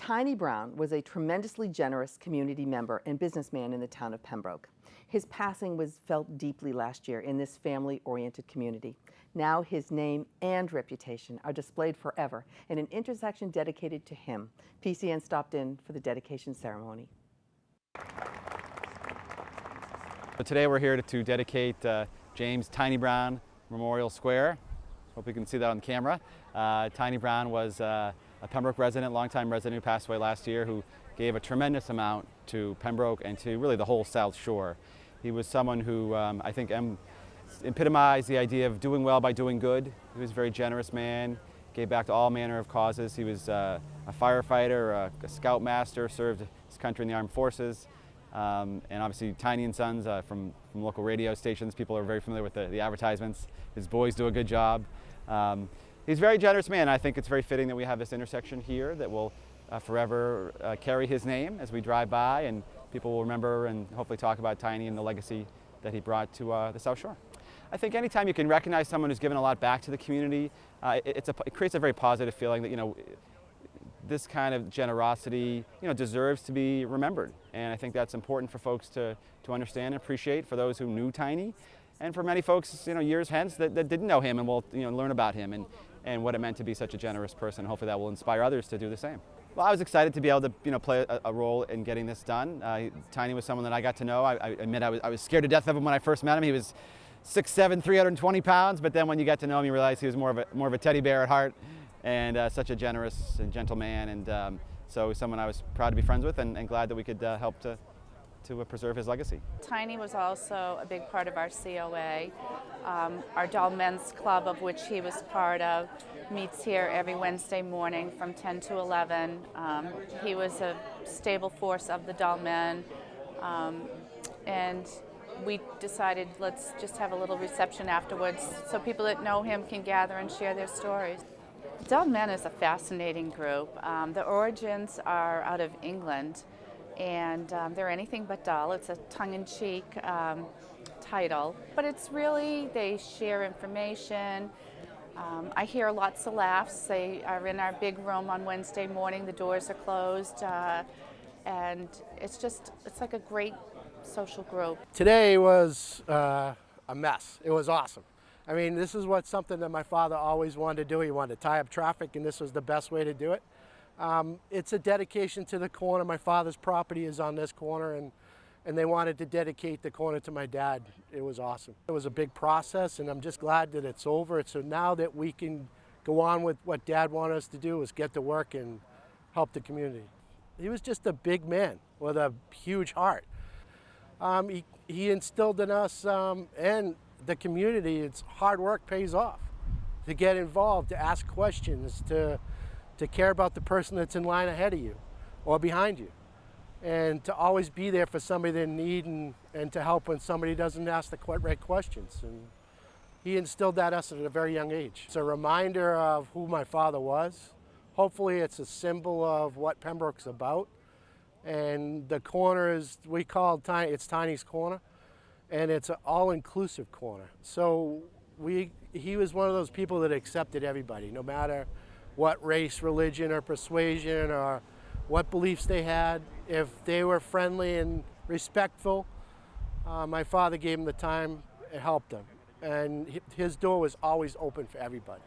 Tiny Brown was a tremendously generous community member and businessman in the town of Pembroke. His passing was felt deeply last year in this family-oriented community. Now his name and reputation are displayed forever in an intersection dedicated to him. PCN stopped in for the dedication ceremony. So today we're here to dedicate James Tiny Brown Memorial Square. Hope you can see that on camera. Tiny Brown was a Pembroke resident, longtime resident who passed away last year, who gave a tremendous amount to Pembroke and to really the whole South Shore. He was someone who I think epitomized the idea of doing well by doing good. He was a very generous man, gave back to all manner of causes. He was a firefighter, a scoutmaster, served his country in the armed forces, and obviously Tiny and Sons from local radio stations. People are very familiar with the advertisements. His boys do a good job. He's a very generous man. I think it's very fitting that we have this intersection here that will forever carry his name as we drive by, and people will remember and hopefully talk about Tiny and the legacy that he brought to the South Shore. I think anytime you can recognize someone who's given a lot back to the community, it creates a very positive feeling that, this kind of generosity, deserves to be remembered. And I think that's important for folks to understand and appreciate, for those who knew Tiny, and for many folks, years hence that didn't know him and will, learn about him and what it meant to be such a generous person. Hopefully that will inspire others to do the same. Well, I was excited to be able to, play a role in getting this done. Tiny was someone that I got to know. I admit I was scared to death of him when I first met him. He was 6'7", 320 pounds, but then when you get to know him, you realize he was more of a teddy bear at heart, and such a generous and gentle man, and so someone I was proud to be friends with, and glad that we could help to preserve his legacy. Tiny was also a big part of our COA. Our Dull Men's Club, of which he was part of, meets here every Wednesday morning from 10 to 11. He was a stable force of the Dull Men, and we decided let's just have a little reception afterwards so people that know him can gather and share their stories. Dull Men is a fascinating group. The origins are out of England, and they're anything but dull. It's a tongue-in-cheek title, but it's really, they share information. I hear lots of laughs. They are in our big room on Wednesday morning. The doors are closed, and it's like a great social group. Today was a mess. It was awesome. I mean, this is something that my father always wanted to do. He wanted to tie up traffic, and this was the best way to do it. It's a dedication to the corner. My father's property is on this corner, and they wanted to dedicate the corner to my dad. It was awesome. It was a big process, and I'm just glad that it's over. So now that we can go on with what Dad wanted us to do, is get to work and help the community. He was just a big man with a huge heart. He instilled in us and the community, it's hard work pays off. To get involved, to ask questions, to care about the person that's in line ahead of you or behind you, and to always be there for somebody that need and to help when somebody doesn't ask the right questions. And he instilled that in us at a very young age. It's a reminder of who my father was. Hopefully it's a symbol of what Pembroke's about. And the corner is, we call it it's Tiny's Corner, and it's an all-inclusive corner. So he was one of those people that accepted everybody, no matter what race, religion, or persuasion, or what beliefs they had. If they were friendly and respectful, my father gave him the time and helped them. And his door was always open for everybody.